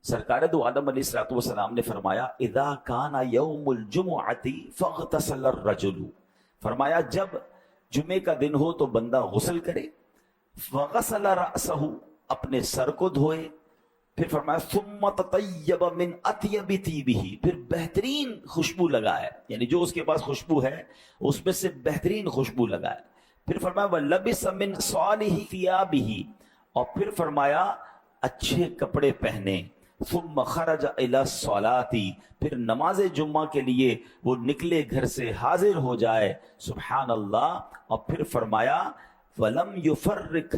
سرکار دو عالم علیہ الصلوۃ والسلام نے فرمایا اذا کان یوم الجمعۃ فاغتسل الرجل، فرمایا جب جمعے کا دن ہو تو بندہ غسل کرے، فغسل رأسہ، اپنے سر کو دھوئے، پھر فرمایا ثم تطیب من اطیب طیبہ، پھر بہترین خوشبو لگائے، یعنی جو اس کے پاس خوشبو ہے اس میں سے بہترین خوشبو لگائے، پھر فرمایا وَلَبِسَ مِنْ صَالِحِ ثِيَابِهِ، اور پھر فرمایا اچھے کپڑے پہنے، ثم خرج الى الصلاة، پھر نماز جمعہ کے لیے وہ نکلے گھر سے، حاضر ہو جائے، سبحان اللہ، اور پھر فرمایا وَلَمْ يُفَرِّقْ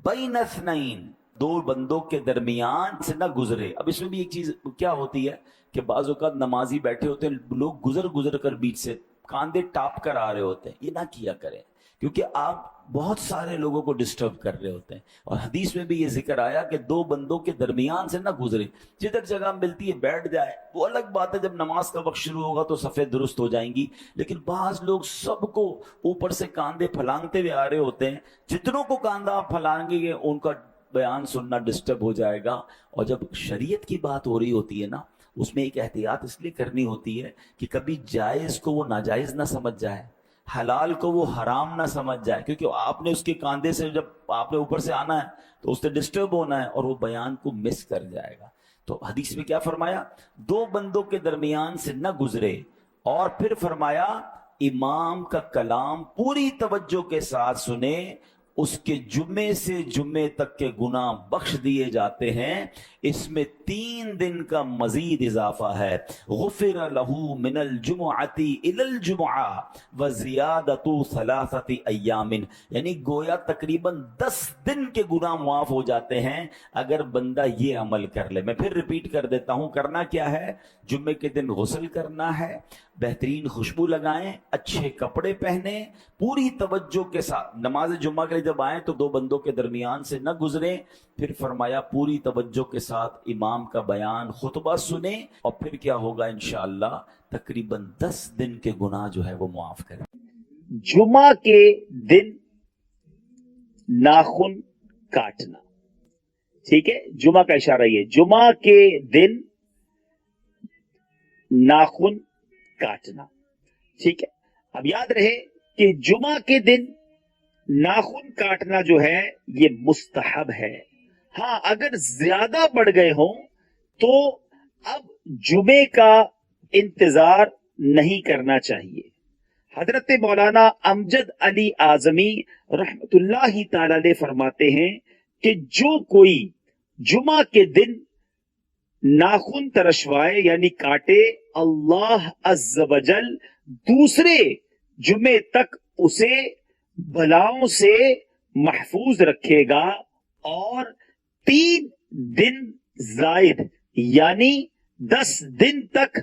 بَيْنَ اثْنَيْنِ، دو بندوں کے درمیان سے نہ گزرے۔ اب اس میں بھی ایک چیز کیا ہوتی ہے کہ بعض اوقات نمازی بیٹھے ہوتے ہیں، لوگ گزر کر بیچ سے کاندھے ٹاپ کر آ رہے ہوتے ہیں، یہ نہ کیا کریں، کیونکہ آپ بہت سارے لوگوں کو ڈسٹرب کر رہے ہوتے ہیں، اور حدیث میں بھی یہ ذکر آیا کہ دو بندوں کے درمیان سے نہ گزرے، جدھر جگہ ملتی ہے بیٹھ جائے، وہ الگ بات ہے، جب نماز کا وقت شروع ہوگا تو صفیں درست ہو جائیں گی، لیکن بعض لوگ سب کو اوپر سے کاندھے پھلانگتے ہوئے آ رہے ہوتے ہیں، جتنوں کو کاندھا آپ پھلانگیں گے ان کا بیان سننا ڈسٹرب ہو جائے گا۔ اور جب شریعت کی بات ہو رہی ہوتی ہے نا، اس میں ایک احتیاط اس لیے کرنی ہوتی ہے کہ کبھی جائز کو وہ ناجائز نہ سمجھ جائے، حلال کو وہ حرام نہ سمجھ جائے، کیونکہ آپ نے اس کے کاندھے سے جب آپ نے اوپر سے آنا ہے تو اس سے ڈسٹرب ہونا ہے اور وہ بیان کو مس کر جائے گا۔ تو حدیث میں کیا فرمایا؟ دو بندوں کے درمیان سے نہ گزرے، اور پھر فرمایا امام کا کلام پوری توجہ کے ساتھ سنے، اس کے جمعے سے جمعے تک کے گناہ بخش دیے جاتے ہیں۔ اس میں 3 دن کا مزید اضافہ ہے، غفر لہ من الجمعۃ الی الجمعہ وزیادۃ 3 ایام، یعنی گویا تقریباً 10 دن کے گناہ معاف ہو جاتے ہیں اگر بندہ یہ عمل کر لے۔ میں پھر ریپیٹ کر دیتا ہوں، کرنا کیا ہے؟ جمعے کے دن غسل کرنا ہے، بہترین خوشبو لگائیں، اچھے کپڑے پہنیں، پوری توجہ کے ساتھ نماز جمعہ کے لیے جب آئیں تو دو بندوں کے درمیان سے نہ گزریں، پھر فرمایا پوری توجہ کے ساتھ امام کا بیان خطبہ سنیں، اور پھر کیا ہوگا انشاءاللہ تقریباً 10 دن کے گناہ جو ہے وہ معاف کریں۔ جمعہ کے دن ناخن کاٹنا، ٹھیک ہے، جمعہ کا اشارہ یہ، جمعہ کے دن ناخن کاٹنا، ٹھیک ہے۔ اب یاد رہے کہ جمعہ کے دن ناخن کاٹنا جو ہے یہ مستحب ہے، ہاں اگر زیادہ بڑھ گئے ہوں تو اب جمعے کا انتظار نہیں کرنا چاہیے۔ حضرت مولانا امجد علی اعظمی رحمت اللہ تعالی علیہ فرماتے ہیں کہ جو کوئی جمعہ کے دن ناخن ترشوائے یعنی کاٹے، اللہ عز و جل دوسرے جمعے تک اسے بلاؤں سے محفوظ رکھے گا، اور 3 دن زائد یعنی 10 دن تک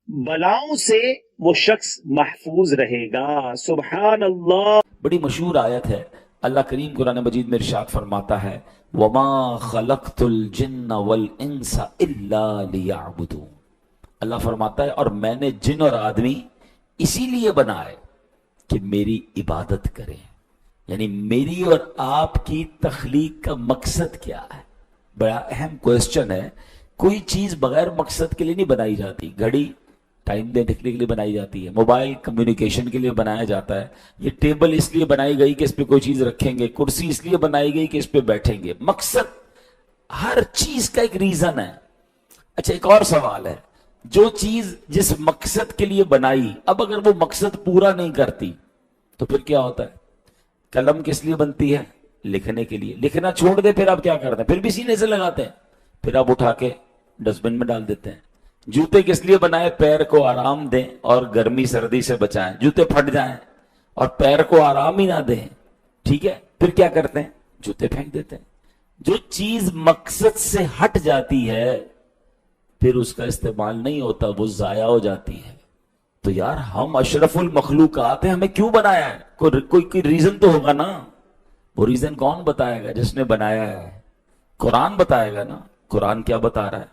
بلاؤں سے وہ شخص محفوظ رہے گا۔ سبحان اللہ۔ بڑی مشہور آیت ہے، اللہ کریم قرآن مجید میں ارشاد فرماتا ہے وَمَا خَلَقْتُ الْجِنَّ وَالْإِنسَ إِلَّا لِيَعْبُدُونَ، اللہ فرماتا ہے اور میں نے جن اور آدمی اسی لیے بنائے کہ میری عبادت کریں، یعنی میری اور آپ کی تخلیق کا مقصد کیا ہے؟ بڑا اہم کوئسچن ہے۔ کوئی چیز بغیر مقصد کے لیے نہیں بنائی جاتی، گھڑی ٹائم دیکھنے کے لیے بنائی جاتی ہے، موبائل کمیونیکیشن کے لیے بنایا جاتا ہے، یہ ٹیبل اس لیے بنائی گئی کہ اس پہ کوئی چیز رکھیں گے، کرسی اس لیے بنائی گئی کہ اس پہ بیٹھیں گے، مقصد، ہر چیز کا ایک ریزن ہے۔ اچھا ایک اور سوال ہے، جو چیز جس مقصد کے لیے بنائی، اب اگر وہ مقصد پورا نہیں کرتی تو پھر کیا ہوتا ہے؟ قلم کس لیے بنتی ہے؟ لکھنے کے لیے، لکھنا چھوڑ دے پھر آپ کیا کرتے ہیں؟ پھر بھی سینے سے لگاتے ہیں، پھر آپ اٹھا کے ڈسٹ بن میں ڈال دیتے ہیں۔ جوتے کس لیے بنائے؟ پیر کو آرام دیں اور گرمی سردی سے بچائیں، جوتے پھٹ جائیں اور پیر کو آرام ہی نہ دیں، ٹھیک ہے، پھر کیا کرتے ہیں؟ جوتے پھینک دیتے ہیں۔ جو چیز مقصد سے ہٹ جاتی ہے پھر اس کا استعمال نہیں ہوتا، وہ ضائع ہو جاتی ہے۔ تو یار ہم اشرف المخلوقات ہیں، ہمیں کیوں بنایا ہے؟ کوئی ریزن تو ہوگا نا۔ وہ ریزن کون بتائے گا؟ جس نے بنایا ہے، قرآن بتائے گا نا۔ قرآن کیا بتا رہا ہے؟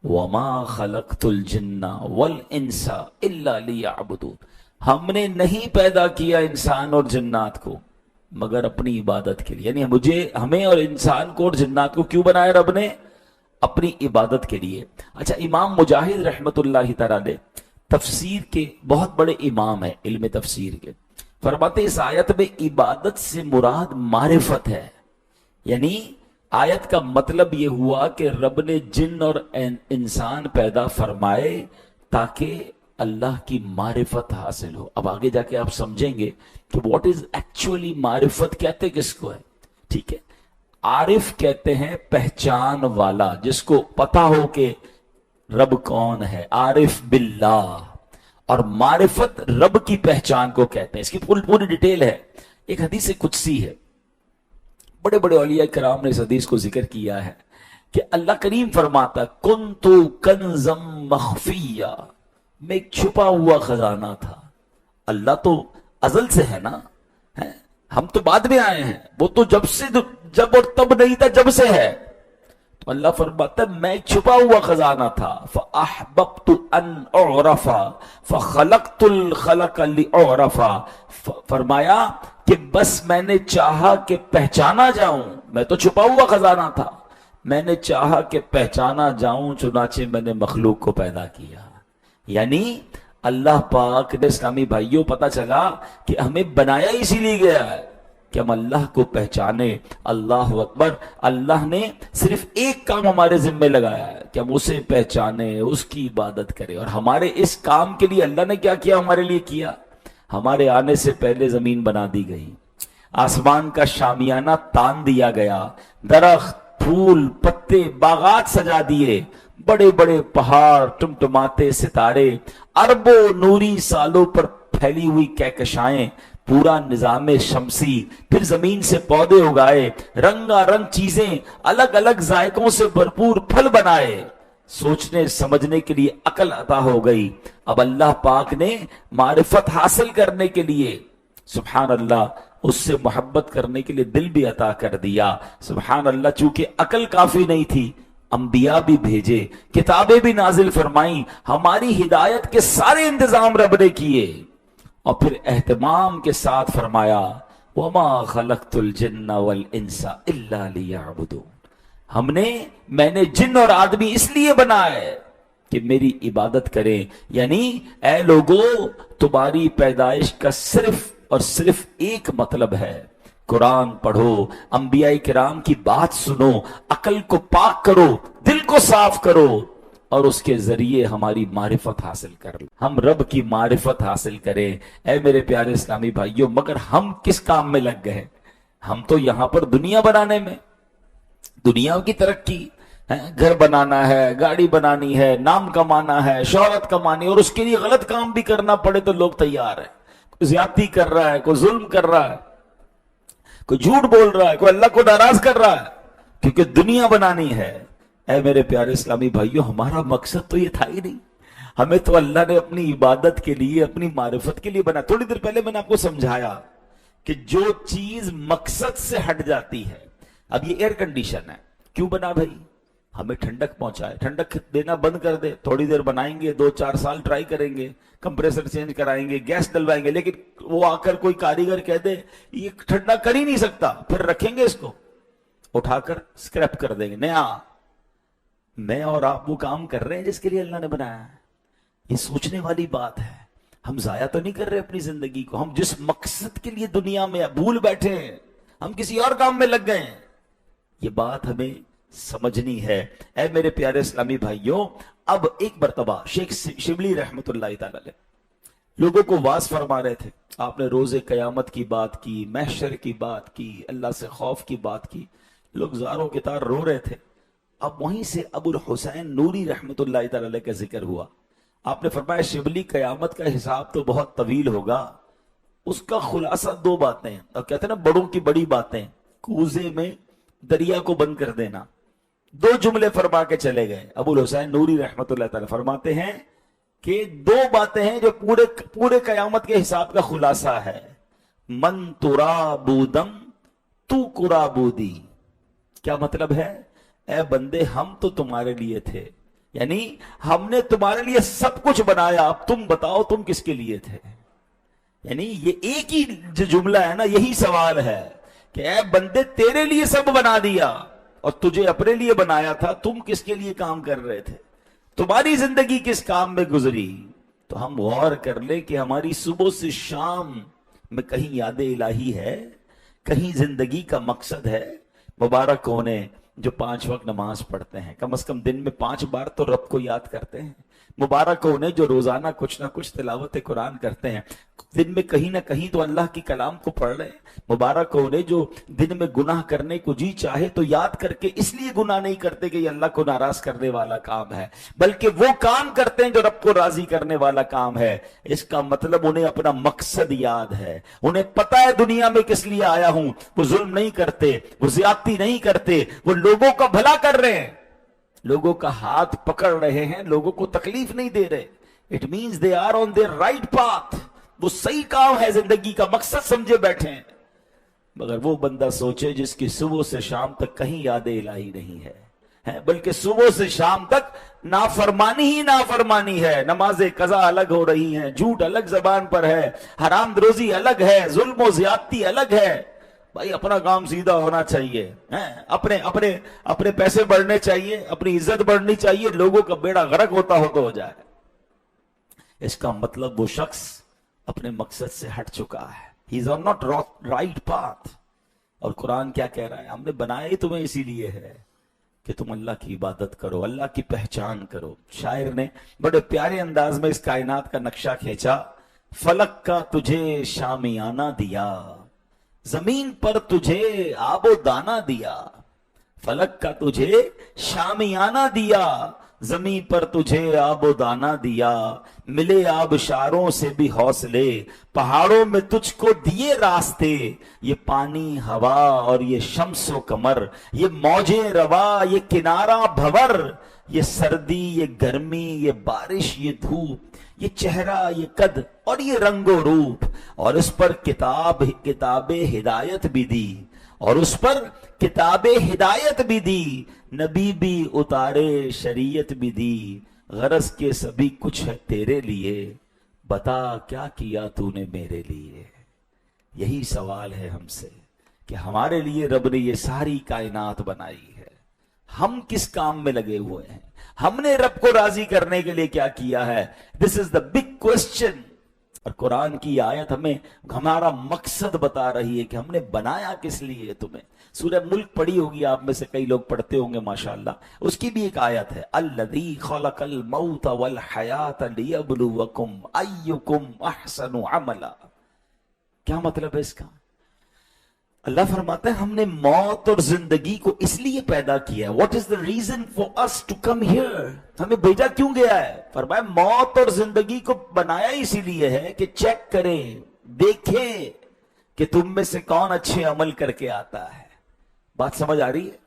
وَمَا خَلَقْتُ الْجِنَّ وَالْإِنسَ إِلَّا لِيَعْبُدُونَ، ہم نے نہیں پیدا کیا انسان اور جنات کو مگر اپنی عبادت کے لیے، یعنی ہمیں اور انسان کو اور جنات کو کیوں بنایا رب نے؟ اپنی عبادت کے لیے. اچھا، امام مجاہد رحمت اللہ تعالی علیہ تفسیر کے بہت بڑے امام ہیں، علم تفسیر کے، فرماتے اس آیت میں عبادت سے مراد معرفت ہے. یعنی آیت کا مطلب یہ ہوا کہ رب نے جن اور انسان پیدا فرمائے تاکہ اللہ کی معرفت حاصل ہو. اب آگے جا کے آپ سمجھیں گے کہ واٹ از ایکچولی معرفت کہتے کس کو ہے. ٹھیک ہے، عارف کہتے ہیں پہچان والا، جس کو پتا ہو کہ رب کون ہے، عارف باللہ. اور معرفت رب کی پہچان کو کہتے ہیں. اس کی پوری ڈیٹیل ہے. ایک حدیث قدسی ہے، بڑے بڑے اولیاء کرام نے اس حدیث کو ذکر کیا ہے کہ اللہ کریم فرماتا کنتو کنزم مخفیہ، میں ایک چھپا ہوا خزانہ تھا. اللہ تو ازل سے ہے نا، ہم تو بعد میں آئے ہیں، وہ تو جب اور تب نہیں تھا، جب سے ہے. تو اللہ فرماتا ہے میں ایک چھپا ہوا خزانہ تھا. فَأَحْبَبْتُ أَنْ أُعْرَفَ فَخَلَقْتُ الْخَلَقَ لِأُعْرَفَ، فرمایا کہ بس میں نے چاہا کہ پہچانا جاؤں. میں تو چھپا ہوا خزانہ تھا، میں نے چاہا کہ پہچانا جاؤں، چنانچہ میں نے مخلوق کو پیدا کیا. یعنی اللہ پاک نے، اسلامی بھائیوں، پتا چلا کہ ہمیں بنایا اسی لیے گیا ہے کہ ہم اللہ کو پہچانے. اللہ اکبر. اللہ نے صرف ایک کام ہمارے ذمے لگایا ہے کہ ہم اسے پہچانے، اس کی عبادت کریں. اور ہمارے اس کام کے لیے اللہ نے کیا کیا ہمارے لیے کیا؟ ہمارے آنے سے پہلے زمین بنا دی گئی، آسمان کا شامیانہ تان دیا گیا، درخت، پھول، پتے، باغات سجا دیے، بڑے بڑے پہاڑ، ٹمٹماتے ستارے، اربوں نوری سالوں پر پھیلی ہوئی کہکشائیں، پورا نظام شمسی، پھر زمین سے پودے اگائے، رنگا رنگ چیزیں، الگ الگ ذائقوں سے بھرپور پھل بنائے. سوچنے سمجھنے کے لیے عقل عطا ہو گئی. اب اللہ پاک نے معرفت حاصل کرنے کے لیے، سبحان اللہ، اس سے محبت کرنے کے لیے دل بھی عطا کر دیا. سبحان اللہ. چونکہ عقل کافی نہیں تھی، انبیاء بھی بھیجے، کتابیں بھی نازل فرمائیں، ہماری ہدایت کے سارے انتظام رب نے کیے. اور پھر اہتمام کے ساتھ فرمایا وَمَا خَلَقْتُ الْجِنَّ وَالْإِنسَ إِلَّا لِيَعْبُدُونَ، میں نے جن اور آدمی اس لیے بنائے کہ میری عبادت کریں. یعنی اے لوگو، تمہاری پیدائش کا صرف اور صرف ایک مطلب ہے، قرآن پڑھو، انبیاء کرام کی بات سنو، عقل کو پاک کرو، دل کو صاف کرو، اور اس کے ذریعے ہماری معرفت حاصل کر لیں، ہم رب کی معرفت حاصل کریں. اے میرے پیارے اسلامی بھائیوں، مگر ہم کس کام میں لگ گئے؟ ہم تو یہاں پر دنیا بنانے میں، دنیا کی ترقی، گھر بنانا ہے، گاڑی بنانی ہے، نام کمانا ہے، شہرت کمانی، اور اس کے لیے غلط کام بھی کرنا پڑے تو لوگ تیار ہیں. کوئی زیادتی کر رہا ہے، کوئی ظلم کر رہا ہے، کوئی جھوٹ بول رہا ہے، کوئی اللہ کو ناراض کر رہا ہے، کیونکہ دنیا بنانی ہے. اے میرے پیارے اسلامی بھائیوں، ہمارا مقصد تو یہ تھا ہی نہیں. ہمیں تو اللہ نے اپنی عبادت کے لیے، اپنی معرفت کے لیے بنا. تھوڑی دیر پہلے میں نے آپ کو سمجھایا کہ جو چیز مقصد سے ہٹ جاتی ہے، اب یہ ایئر کنڈیشن ہے، کیوں بنا بھائی؟ ہمیں ٹھنڈک پہنچائے. ٹھنڈک دینا بند کر دے، تھوڑی دیر بنائیں گے، 2-4 سال ٹرائی کریں گے، کمپریسر چینج کرائیں گے، گیس ڈلوائیں گے، لیکن وہ آ کر کوئی کاریگر کہہ دے یہ ٹھنڈا کر ہی نہیں سکتا، پھر رکھیں گے اس کو، اٹھا کر سکریپ کر دیں گے. نیا میں اور آپ وہ کام کر رہے ہیں جس کے لیے اللہ نے بنایا ہے. یہ سوچنے والی بات ہے. ہم ضائع تو نہیں کر رہے اپنی زندگی کو. ہم جس مقصد کے لیے دنیا میں بھول بیٹھے ہیں، ہم کسی اور کام میں لگ گئے ہیں. یہ بات ہمیں سمجھنی ہے. اے میرے پیارے اسلامی بھائیوں، اب ایک مرتبہ شیخ شبلی رحمت اللہ تعالی علیہ لوگوں کو واعظ فرما رہے تھے. آپ نے روز قیامت کی بات کی، محشر کی بات کی، اللہ سے خوف کی بات کی. لوگ زاروں کے تار رو رہے تھے. اب وہیں سے ابو الحسین نوری رحمت اللہ تعالی علیہ کا ذکر ہوا. آپ نے فرمایا شبلی قیامت کا حساب تو بہت طویل ہوگا، اس کا خلاصہ 2 باتیں ہیں. اور کہتے ہیں نا بڑوں کی بڑی باتیں، کوزے میں دریا کو بند کر دینا. 2 جملے فرما کے چلے گئے. ابو الحسین نوری رحمت اللہ تعالی فرماتے ہیں کہ 2 باتیں ہیں جو پورے قیامت کے حساب کا خلاصہ ہے. من ترابودم تو قرابودی. کیا مطلب ہے؟ اے بندے، ہم تو تمہارے لیے تھے، یعنی ہم نے تمہارے لیے سب کچھ بنایا، اب تم بتاؤ تم کس کے لیے تھے. یعنی یہ ایک ہی جو جملہ ہے نا، یہی سوال ہے کہ اے بندے تیرے لیے سب بنا دیا، اور تجھے اپنے لیے بنایا تھا، تم کس کے لیے کام کر رہے تھے، تمہاری زندگی کس کام میں گزری؟ تو ہم غور کر لیں کہ ہماری صبح سے شام میں کہیں یاد الہی ہے، کہیں زندگی کا مقصد ہے؟ مبارک ہونے جو 5 وقت نماز پڑھتے ہیں، کم از کم دن میں 5 بار تو رب کو یاد کرتے ہیں۔ مبارک ہونے جو روزانہ کچھ نہ کچھ تلاوت قرآن کرتے ہیں، دن میں کہیں نہ کہیں تو اللہ کی کلام کو پڑھ رہے ہیں۔ مبارک ہونے جو دن میں گناہ کرنے کو جی چاہے تو یاد کر کے اس لیے گناہ نہیں کرتے کہ یہ اللہ کو ناراض کرنے والا کام ہے، بلکہ وہ کام کرتے ہیں جو رب کو راضی کرنے والا کام ہے۔ اس کا مطلب انہیں اپنا مقصد یاد ہے، انہیں پتہ ہے دنیا میں کس لیے آیا ہوں۔ وہ ظلم نہیں کرتے، وہ زیادتی نہیں کرتے، وہ لوگوں کا بھلا کر رہے ہیں، لوگوں کا ہاتھ پکڑ رہے ہیں، لوگوں کو تکلیف نہیں دے رہے۔ It means they are on their right path، وہ صحیح کام ہے، زندگی کا مقصد سمجھے بیٹھے ہیں۔ مگر وہ بندہ سوچے جس کی صبح سے شام تک کہیں یاد الہی نہیں ہے، بلکہ صبح سے شام تک نافرمانی ہی نافرمانی ہے۔ نماز قضا الگ ہو رہی ہیں، جھوٹ الگ زبان پر ہے، حرام دروزی الگ ہے، ظلم و زیادتی الگ ہے۔ بھائی اپنا کام سیدھا ہونا چاہیے، اپنے پیسے بڑھنے چاہیے، اپنی عزت بڑھنی چاہیے، لوگوں کا بیڑا غرق ہوتا ہو تو ہو جائے۔ اس کا مطلب وہ شخص اپنے مقصد سے ہٹ چکا ہے، he is on not right path۔ اور قرآن کیا کہہ رہا ہے؟ ہم نے بنایا ہی تمہیں اسی لیے ہے کہ تم اللہ کی عبادت کرو، اللہ کی پہچان کرو۔ شاعر نے بڑے پیارے انداز میں اس کائنات کا نقشہ کھینچا۔ فلک کا تجھے شامیانہ دیا، زمین پر تجھے آب و دانہ دیا۔ فلک کا تجھے شامیانہ دیا، زمین پر تجھے آب و دانہ دیا۔ ملے آبشاروں سے بھی حوصلے، پہاڑوں میں تجھ کو دیے راستے۔ یہ پانی ہوا اور یہ شمس و قمر، یہ موجیں روا یہ کنارہ بھور، یہ سردی یہ گرمی یہ بارش یہ دھوپ، یہ چہرہ یہ قد اور یہ رنگ و روپ۔ اور اس پر کتاب ہدایت بھی دی، اور اس پر کتاب ہدایت بھی دی، نبی بھی اتارے شریعت بھی دی۔ غرض کے سبھی کچھ ہے تیرے لیے، بتا کیا کیا تو نے میرے لیے۔ یہی سوال ہے ہم سے کہ ہمارے لیے رب نے یہ ساری کائنات بنائی ہے، ہم کس کام میں لگے ہوئے ہیں؟ ہم نے رب کو راضی کرنے کے لیے کیا کیا ہے؟ دس از دا بگ کوسچن۔ اور قرآن کی آیت ہمیں ہمارا مقصد بتا رہی ہے کہ ہم نے بنایا کس لیے تمہیں۔ سورہ ملک پڑھی ہوگی آپ میں سے کئی لوگ پڑھتے ہوں گے ماشاءاللہ، اس کی بھی ایک آیت ہے، الذی خلق الموت والحیات لیبلوکم ایکم احسن عملا۔ کیا مطلب ہے اس کا؟ اللہ فرماتا ہے ہم نے موت اور زندگی کو اس لیے پیدا کیا ہے۔ What is the reason for us to come here؟ ہمیں بھیجا کیوں گیا ہے؟ فرمایا موت اور زندگی کو بنایا اسی لیے ہے کہ چیک کریں، دیکھیں کہ تم میں سے کون اچھے عمل کر کے آتا ہے۔ بات سمجھ آ رہی ہے؟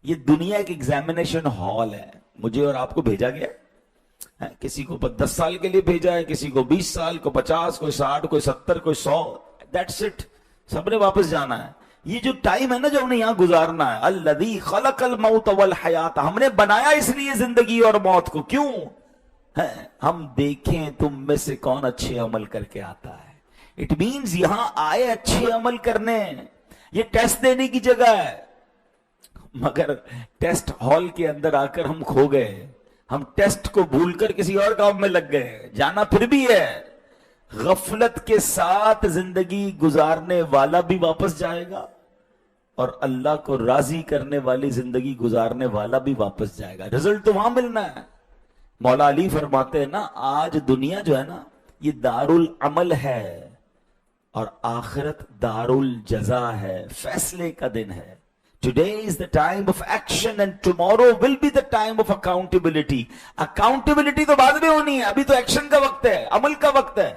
یہ دنیا ایک ایگزامینیشن ہال ہے، مجھے اور آپ کو بھیجا گیا ہے۔ کسی کو 10 سال کے لیے بھیجا ہے، کسی کو 20 سال، کو 50، کوئی 60، کوئی 70، کوئی 100۔ That's it، سب نے واپس جانا ہے۔ یہ جو ٹائم ہے نا جو ہم نے یہاں گزارنا ہے، الذی خلق الموت والحیات، ہم نے بنایا اس لیے زندگی اور موت کو۔ کیوں؟ ہم دیکھیں تم میں سے کون اچھے عمل کر کے آتا ہے۔ اٹ مینز یہاں آئے اچھے عمل کرنے، یہ ٹیسٹ دینے کی جگہ ہے۔ مگر ٹیسٹ ہال کے اندر آ کر ہم کھو گئے، ہم ٹیسٹ کو بھول کر کسی اور کام میں لگ گئے۔ جانا پھر بھی ہے، غفلت کے ساتھ زندگی گزارنے والا بھی واپس جائے گا، اور اللہ کو راضی کرنے والی زندگی گزارنے والا بھی واپس جائے گا۔ رزلٹ تو وہاں ملنا ہے۔ مولا علی فرماتے ہیں نا، آج دنیا جو ہے نا یہ دار العمل ہے، اور آخرت دار الجزا ہے، فیصلے کا دن ہے۔ Today is the time of action and tomorrow will be the time of accountability۔ accountability تو بعد میں ہونی ہے، ابھی تو ایکشن کا وقت ہے، عمل کا وقت ہے۔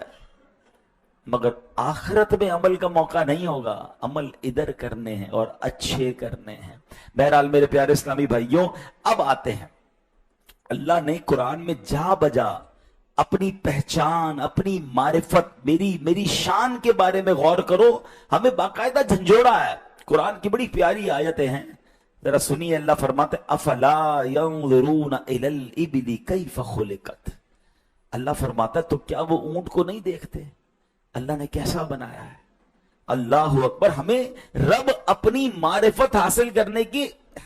مگر آخرت میں عمل کا موقع نہیں ہوگا، عمل ادھر کرنے ہیں اور اچھے کرنے ہیں۔ بہرحال میرے پیارے اسلامی بھائیوں، اب آتے ہیں، اللہ نے قرآن میں جا بجا اپنی پہچان، اپنی معرفت، میری شان کے بارے میں غور کرو، ہمیں باقاعدہ جھنجھوڑا ہے۔ قرآن کی بڑی پیاری آیتیں ہیں، ذرا سنیے۔ اللہ فرماتے افلا ينظرون الى الابل كيف خلقت۔ اللہ فرماتا تو کیا وہ اونٹ کو نہیں دیکھتے اللہ نے کیسا بنایا ہے؟ اللہ اکبر۔ ہمیں رب اپنی معرفت حاصل کرنے کی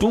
2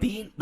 3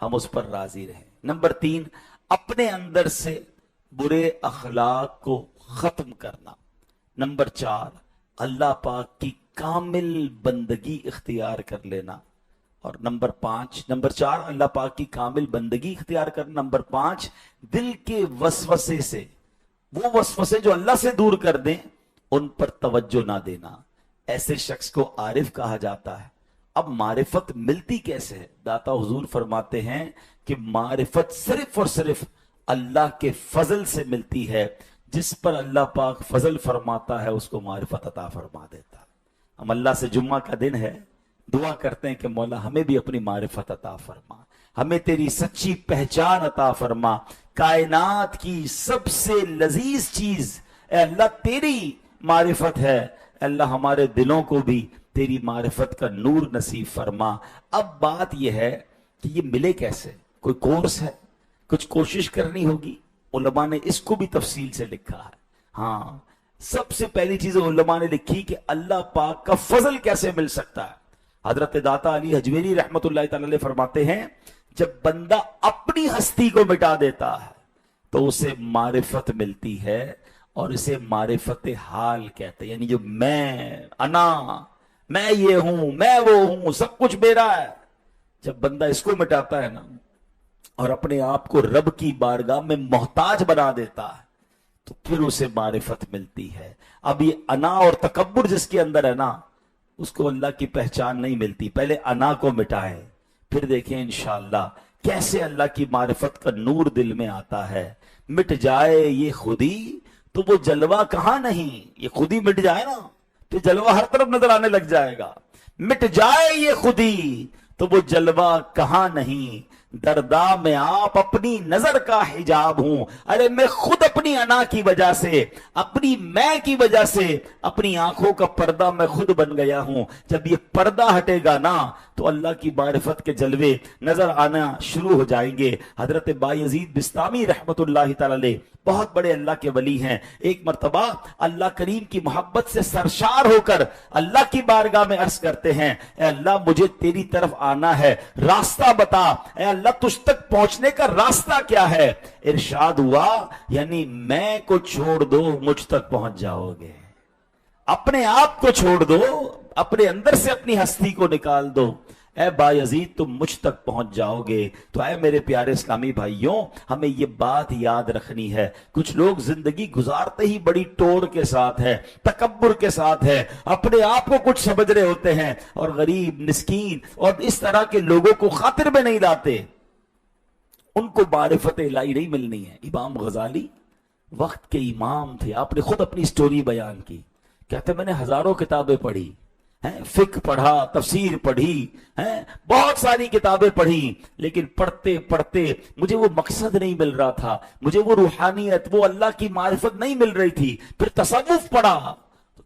ہم اس پر راضی رہیں۔ نمبر 3، اپنے اندر سے برے اخلاق کو ختم کرنا۔ نمبر 4، اللہ پاک کی کامل بندگی اختیار کر لینا۔ اور نمبر 4 اللہ پاک کی کامل بندگی اختیار کرنا۔ نمبر 5، دل کے وسوسے سے، وہ وسوسے جو اللہ سے دور کر دیں ان پر توجہ نہ دینا۔ ایسے شخص کو عارف کہا جاتا ہے۔ اب معرفت ملتی کیسے ہے؟ داتا حضور فرماتے ہیں کہ معرفت صرف اور صرف اللہ کے فضل سے ملتی ہے۔ جس پر اللہ پاک فضل فرماتا ہے اس کو معرفت عطا فرما دیتا ہے۔ ہم اللہ سے جمعہ کا دن ہے، دعا کرتے ہیں کہ مولا ہمیں بھی اپنی معرفت عطا فرما، ہمیں تیری سچی پہچان عطا فرما۔ کائنات کی سب سے لذیذ چیز اے اللہ تیری معرفت ہے۔ اے اللہ ہمارے دلوں کو بھی تیری معرفت کا نور نصیب فرما۔ اب بات یہ ہے کہ یہ ملے کیسے؟ کوئی کورس ہے، کچھ کوشش کرنی ہوگی۔ علماء نے اس کو بھی تفصیل سے لکھا ہے۔ ہاں، سب سے پہلی چیز علماء نے لکھی کہ اللہ پاک کا فضل کیسے مل سکتا ہے۔ حضرت داتا علی حجویری رحمت اللہ تعالی علیہ فرماتے ہیں جب بندہ اپنی ہستی کو مٹا دیتا ہے تو اسے معرفت ملتی ہے، اور اسے معرفت حال کہتے ہیں، یعنی جو میں یہ ہوں، میں وہ ہوں، سب کچھ میرا ہے۔ جب بندہ اس کو مٹاتا ہے نا اور اپنے آپ کو رب کی بارگاہ میں محتاج بنا دیتا ہے تو پھر اسے معرفت ملتی ہے۔ اب یہ انا اور تکبر جس کے اندر ہے نا اس کو اللہ کی پہچان نہیں ملتی۔ پہلے انا کو مٹائیں، پھر دیکھیں انشاءاللہ کیسے اللہ کی معرفت کا نور دل میں آتا ہے۔ مٹ جائے یہ خودی تو وہ جلوہ کہاں نہیں۔ یہ خودی مٹ جائے نا تو جلوہ ہر طرف نظر آنے لگ جائے گا۔ مٹ جائے یہ خودی تو وہ جلوہ کہاں نہیں، دردا میں آپ اپنی نظر کا حجاب ہوں۔ ارے میں خود اپنی انا کی وجہ سے، اپنی میں کی وجہ سے اپنی آنکھوں کا پردہ میں خود بن گیا ہوں۔ جب یہ پردہ ہٹے گا نا تو اللہ کی معرفت کے جلوے نظر آنا شروع ہو جائیں گے۔ حضرت بایزید بستامی رحمت اللہ تعالی علیہ بہت بڑے اللہ کے ولی ہیں۔ ایک مرتبہ اللہ کریم کی محبت سے سرشار ہو کر اللہ کی بارگاہ میں عرض کرتے ہیں اے اللہ مجھے تیری طرف آنا ہے، راستہ بتا، اے اللہ تجھ تک پہنچنے کا راستہ کیا ہے؟ ارشاد ہوا یعنی میں کو چھوڑ دو مجھ تک پہنچ جاؤ گے۔ اپنے آپ کو چھوڑ دو، اپنے اندر سے اپنی ہستی کو نکال دو، اے بایزید تم مجھ تک پہنچ جاؤ گے۔ تو اے میرے پیارے اسلامی بھائیوں، ہمیں یہ بات یاد رکھنی ہے۔ کچھ لوگ زندگی گزارتے ہی بڑی ٹوڑ کے ساتھ ہے، تکبر کے ساتھ ہے، اپنے آپ کو کچھ سمجھ رہے ہوتے ہیں، اور غریب مسکین اور اس طرح کے لوگوں کو خاطر میں نہیں لاتے۔ ان کو معرفت الہی نہیں ملنی ہے۔ امام غزالی وقت کے امام تھے، آپ نے خود اپنی سٹوری بیان کی، کہتے میں نے ہزاروں کتابیں پڑھی، فقہ پڑھا، تفسیر پڑھی، بہت ساری کتابیں پڑھی، لیکن پڑھتے پڑھتے مجھے وہ مقصد نہیں مل رہا تھا، مجھے وہ روحانیت، وہ اللہ کی معرفت نہیں مل رہی تھی۔ پھر تصوف پڑھا،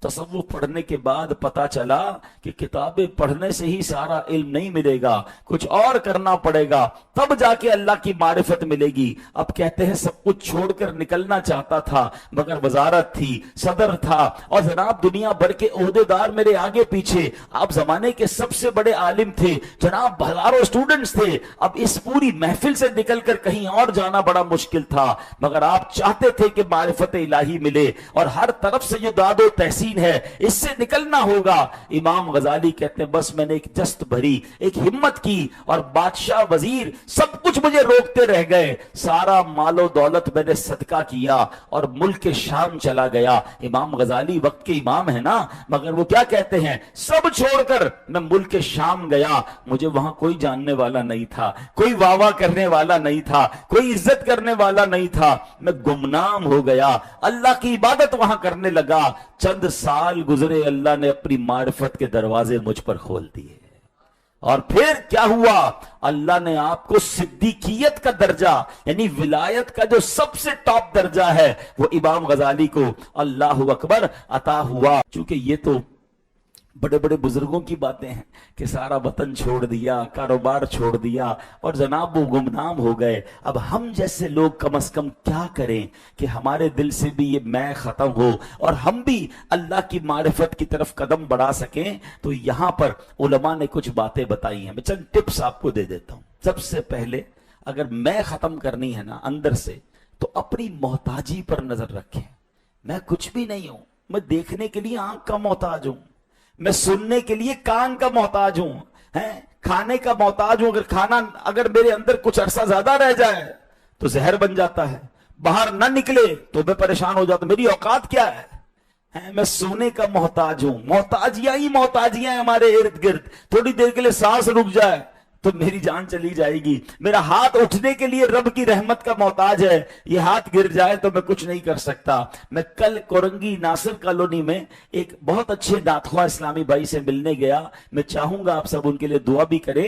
تصوف پڑھنے کے بعد پتا چلا کہ کتابیں پڑھنے سے ہی سارا علم نہیں ملے گا، کچھ اور کرنا پڑے گا، تب جا کے اللہ کی معرفت ملے گی۔ اب کہتے ہیں سب کچھ چھوڑ کر نکلنا چاہتا تھا، مگر وزارت تھی، صدر تھا، اور جناب دنیا بھر کے عہدیدار میرے آگے پیچھے، آپ زمانے کے سب سے بڑے عالم تھے، جناب ہزاروں سٹوڈنٹس تھے۔ اب اس پوری محفل سے نکل کر کہیں اور جانا بڑا مشکل تھا، مگر آپ چاہتے تھے کہ معرفت الہی ملے، اور ہر طرف سے یہ داد و تحسین ہے، اس سے نکلنا ہوگا۔ امام غزالی کہتے ہیں بس میں نے ایک جست بھری، ایک ہمت کی، اور بادشاہ وزیر سب کچھ مجھے روکتے رہ گئے، سارا مال و دولت میں نے صدقہ کیا اور ملک شام چلا گیا۔ امام غزالی وقت کے امام ہے نا، مگر وہ کیا کہتے ہیں، سب چھوڑ کر میں ملک شام گیا، مجھے وہاں کوئی جاننے والا نہیں تھا، کوئی واہ واہ کرنے والا نہیں تھا، کوئی عزت کرنے والا نہیں تھا، میں گمنام ہو گیا، اللہ کی عبادت وہاں کرنے لگا۔ چند سال گزرے، اللہ نے اپنی معرفت کے دروازے مجھ پر کھول دیے، اور پھر کیا ہوا، اللہ نے آپ کو صدیقیت کا درجہ، یعنی ولایت کا جو سب سے ٹاپ درجہ ہے، وہ امام غزالی کو اللہ اکبر عطا ہوا۔ چونکہ یہ تو بڑے بڑے بزرگوں کی باتیں ہیں کہ سارا وطن چھوڑ دیا، کاروبار چھوڑ دیا، اور جناب وہ گمنام ہو گئے۔ اب ہم جیسے لوگ کم از کم کیا کریں کہ ہمارے دل سے بھی یہ میں ختم ہو اور ہم بھی اللہ کی معرفت کی طرف قدم بڑھا سکیں۔ تو یہاں پر علماء نے کچھ باتیں بتائی ہیں، میں چند ٹپس آپ کو دے دیتا ہوں۔ سب سے پہلے اگر میں ختم کرنی ہے نا اندر سے، تو اپنی محتاجی پر نظر رکھیں. میں کچھ بھی نہیں ہوں، میں دیکھنے کے لیے آنکھ کا محتاج ہوں، میں سننے کے لیے کان کا محتاج ہوں، کھانے کا محتاج ہوں. اگر میرے اندر کچھ عرصہ زیادہ رہ جائے تو زہر بن جاتا ہے، باہر نہ نکلے تو میں پریشان ہو جاتا ہوں. میری اوقات کیا ہے؟ میں سونے کا محتاج ہوں. محتاجیاں ہی محتاجیاں ہیں ہمارے ارد گرد. تھوڑی دیر کے لیے سانس رک جائے تو میری جان چلی جائے گی. میرا ہاتھ اٹھنے کے لیے رب کی رحمت کا محتاج ہے، یہ ہاتھ گر جائے تو میں کچھ نہیں کر سکتا. میں کل کورنگی ناصر کالونی میں ایک بہت اچھے ناتخواہ اسلامی بھائی سے ملنے گیا. میں چاہوں گا آپ سب ان کے لیے دعا بھی کریں.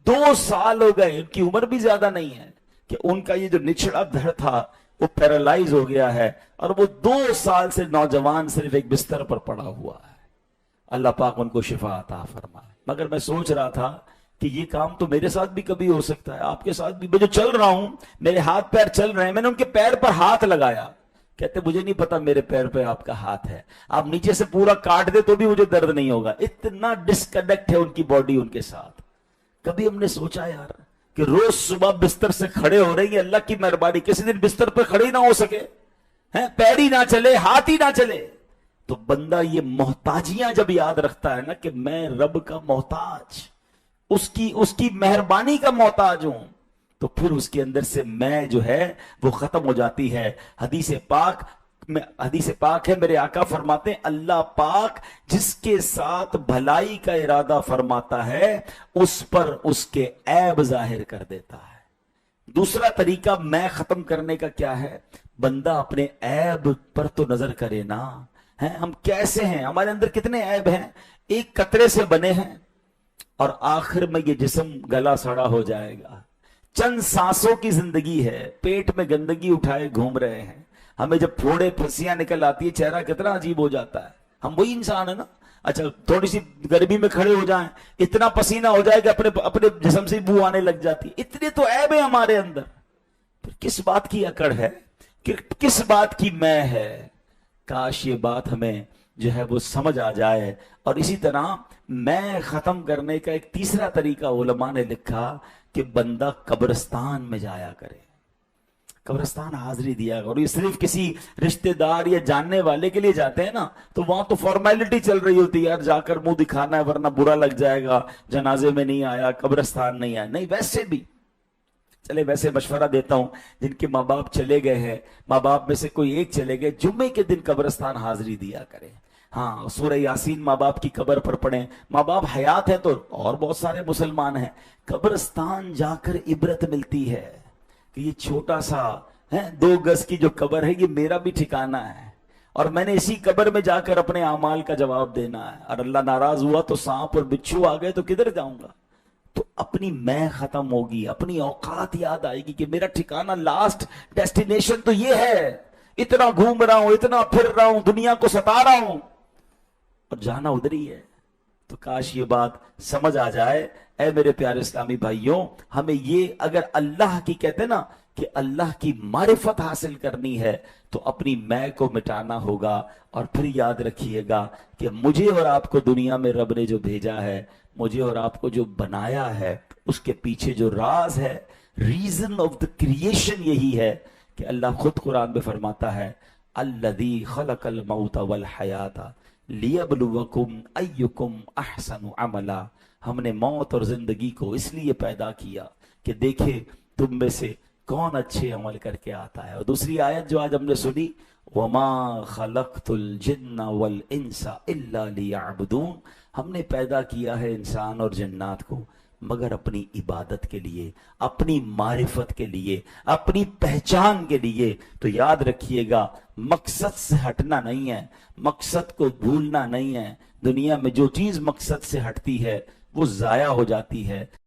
2 سال ہو گئے، ان کی عمر بھی زیادہ نہیں ہے، کہ ان کا یہ جو نچڑا دھڑ تھا وہ پیرالائز ہو گیا ہے، اور وہ 2 سال سے نوجوان صرف ایک بستر پر پڑا ہوا ہے. اللہ پاک ان کو شفا عطا فرمائے. مگر میں سوچ رہا تھا کہ یہ کام تو میرے ساتھ بھی کبھی ہو سکتا ہے، آپ کے ساتھ بھی. میں جو چل رہا ہوں، میرے ہاتھ پیر چل رہے ہیں، میں نے ان کے پیر پر ہاتھ لگایا. کہتے مجھے نہیں پتا میرے پیر پہ آپ کا ہاتھ ہے، آپ نیچے سے پورا کاٹ دے تو بھی مجھے درد نہیں ہوگا. اتنا ڈسکنیکٹ ہے ان کی باڈی ان کے ساتھ. کبھی ہم نے سوچا یار کہ روز صبح بستر سے کھڑے ہو رہی ہیں، اللہ کی مہربانی کسی دن بستر پر کھڑے ہی نہ ہو سکے، پیر ہی نہ چلے، ہاتھ ہی نہ چلے. تو بندہ یہ محتاجیاں جب یاد رکھتا ہے نا کہ میں رب کا محتاج، اس کی مہربانی کا محتاج ہوں، تو پھر اس کے اندر سے میں جو ہے وہ ختم ہو جاتی ہے. حدیث پاک ہے، میرے آقا فرماتے ہیں اللہ پاک جس کے ساتھ بھلائی کا ارادہ فرماتا ہے اس پر اس کے عیب ظاہر کر دیتا ہے. دوسرا طریقہ میں ختم کرنے کا کیا ہے؟ بندہ اپنے عیب پر تو نظر کرے نا. ہم کیسے ہیں، ہمارے اندر کتنے عیب ہیں. ایک قطرے سے بنے ہیں اور آخر میں یہ جسم گلا سڑا ہو جائے گا. چند سانسوں کی زندگی ہے، پیٹ میں گندگی اٹھائے گھوم رہے ہیں. ہمیں جب پھوڑے پھنسیاں نکل آتی ہے چہرہ کتنا عجیب ہو جاتا ہے. ہم وہی انسان ہے نا. اچھا تھوڑی سی گرمی میں کھڑے ہو جائیں، اتنا پسینہ ہو جائے کہ اپنے جسم سے بو آنے لگ جاتی. اتنے تو عیب ہیں ہمارے اندر. پھر کس بات کی اکڑ ہے، کس بات کی میں ہے؟ کاش یہ بات ہمیں جو ہے وہ سمجھ آ جائے. اور اسی طرح میں ختم کرنے کا ایک تیسرا طریقہ علماء نے لکھا کہ بندہ قبرستان میں جایا کرے، قبرستان حاضری دیا. اور یہ صرف کسی رشتہ دار یا جاننے والے کے لیے جاتے ہیں نا تو وہاں تو فارمیلٹی چل رہی ہوتی ہے، یار جا کر منہ دکھانا ہے ورنہ برا لگ جائے گا، جنازے میں نہیں آیا، قبرستان نہیں آیا. نہیں، ویسے بھی چلے ویسے مشورہ دیتا ہوں جن کے ماں باپ چلے گئے ہیں، ماں باپ میں سے کوئی ایک چلے گئے، جمعے کے دن قبرستان حاضری دیا کریں. ہاں سورہ یاسین ماں باپ کی قبر پر پڑھیں. ماں باپ حیات ہیں تو اور بہت سارے مسلمان ہیں. قبرستان جا کر عبرت ملتی ہے کہ یہ چھوٹا سا 2 گز کی جو قبر ہے یہ میرا بھی ٹھکانہ ہے، اور میں نے اسی قبر میں جا کر اپنے اعمال کا جواب دینا ہے. اور اللہ ناراض ہوا تو سانپ اور بچھو آ گئے تو کدھر جاؤں گا؟ تو اپنی میں ختم ہوگی، اپنی اوقات یاد آئے گی کہ میرا ٹھکانہ لاسٹ ڈیسٹینیشن تو یہ ہے. اتنا گھوم رہا ہوں، اتنا پھر رہا ہوں، دنیا کو ستا رہا ہوں اور جانا ادھر ہی ہے. تو کاش یہ بات سمجھ آ جائے. اے میرے پیارے اسلامی بھائیوں، ہمیں یہ اگر اللہ کی کہتے نا کہ اللہ کی معرفت حاصل کرنی ہے تو اپنی میں کو مٹانا ہوگا. اور پھر یاد رکھیے گا کہ مجھے اور آپ کو دنیا میں رب نے جو بھیجا ہے، مجھے اور آپ کو جو بنایا ہے، اس کے پیچھے جو راز ہے، ریزن آف دا کریشن یہی ہے کہ اللہ خود قرآن میں فرماتا ہے الذی خلق الموت والحیات لیبلوکم ایکم احسن عملا. ہم نے موت اور زندگی کو اس لیے پیدا کیا کہ دیکھے تم میں سے کون اچھے عمل کر کے آتا ہے. اور دوسری آیت جو آج ہم نے سنی وَمَا خَلَقْتُ الْجِنَّ وَالْإِنسَ إِلَّا لِيَعْبُدُونَ، ہم نے پیدا کیا ہے انسان اور جنات کو مگر اپنی عبادت کے لیے، اپنی معرفت کے لیے، اپنی پہچان کے لیے. تو یاد رکھیے گا مقصد سے ہٹنا نہیں ہے، مقصد کو بھولنا نہیں ہے. دنیا میں جو چیز مقصد سے ہٹتی ہے وہ ضائع ہو جاتی ہے.